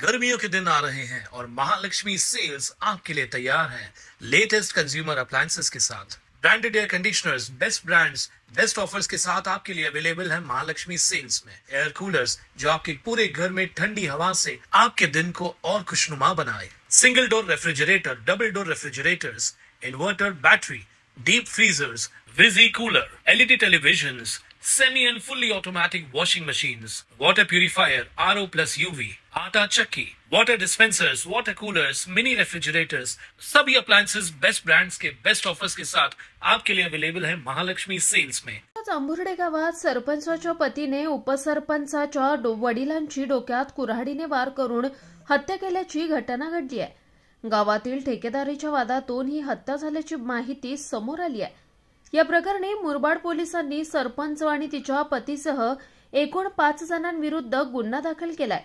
गर्मियों के दिन आ रहे हैं और महालक्ष्मी सेल्स आपके लिए तैयार है लेटेस्ट कंज्यूमर अप्लायंसेस के साथ। Branded air conditioners, best brands, best offers के साथ आपके लिए अवेलेबल है महालक्ष्मी सेल्स में। एयर कूलर्स जो आपके पूरे घर में ठंडी हवा से आपके दिन को और खुशनुमा बनाए। Single door refrigerator, double door refrigerators, inverter battery, deep freezers, विजी cooler, LED televisions, semi and fully automatic washing machines, water purifier, RO plus UV, आटा चक्की, water dispensers, water coolers, mini refrigerators, सभी appliances बेस्ट ब्रांड्स के best offers के साथ आपके लिए available है Mahalakshmi sales में। जांभुर्डे गावात सरपंचाच्या पतीने उपसरपंचाच्या वडिलांची डोक्यात कुऱ्हाडीने वार करून हत्या केल्याची घटना घडली आहे। गावातील ठेकेदारीच्या वादातून ही हत्या झाल्याची माहिती समोर आली आहे। या प्रकरणी मुरबाड पोलिसांनी सरपंच आणि तिच्या पतीसह एकूण 5 जणांविरुद्ध गुन्हा दाखल केलाय।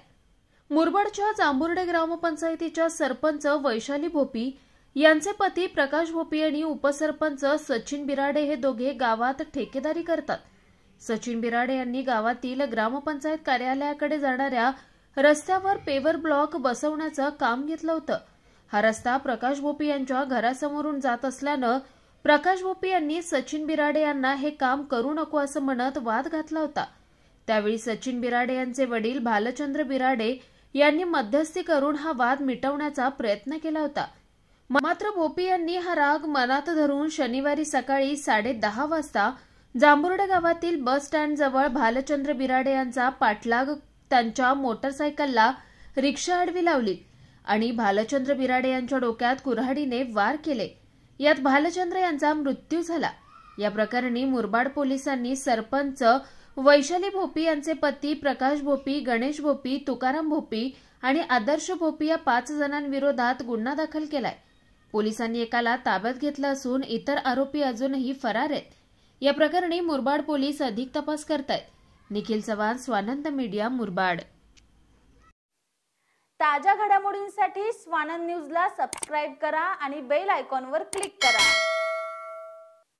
मुरबाडच्या जांभुर्डे ग्रामपंचायतीच्या सरपंच वैशाली भोपी यांचे पती प्रकाश भोपी आणि उपसरपंच सचिन बिराडे हे दोघे गावात ठेकेदारी करतात। सचिन बिराडे यांनी गावातील ग्रामपंचायत कार्यालयाकडे जाणाऱ्या रस्त्यावर पेवर ब्लॉक बसवण्याचं काम घेतलं होतं। हा रस्ता प्रकाश भोपी यांच्या घरासमोरून जात असल्यानं प्रकाश भोपी यांनी सचिन बिराडे यांना हे काम करू नको असं म्हणत वाद घातला होता। त्यावेळी सचिन बिराडे यांचे वडील भालचंद्र बिराडे यांनी मध्यस्थी करून हा वाद मिटवण्याचा प्रयत्न केला होता। मात्र भोपी यांनी हा राग मनात धरून शनिवारी सकाळी 10:30 वाजता जांभुर्डे गावातील बस स्टँड जवळ भालचंद्र बिराडे यांचा पाठलाग त्यांच्या मोटरसायकलला रिक्षा आडवी लावली आणि भालचंद्र बिराडे यांच्या डोक्यात कुऱ्हाडीने वार केले। यात भालचंद्र यांचा मृत्यू झाला। या प्रकरणी मुरबाड पोलिसांनी सरपंच वैशाली भोपी यांचे पती प्रकाश भोपी, गणेश भोपी, तुकाराम भोपी आणि आदर्श भोपी या 5 जणांविरोधात गुन्हा दाखल केलाय। पोलिसांनी एकाला ताब्यात घेतलं असून इतर आरोपी अजूनही फरार आहेत। या प्रकरणी मुरबाड पोलीस अधिक तपास करतायत। निखिल चव्हाण, स्वानंद मीडिया, मुरबाड। ताज्या घडामोडींसाठी स्वानंद न्यूजला सबस्क्राइब करा आणि बेल आयकॉनवर क्लिक करा।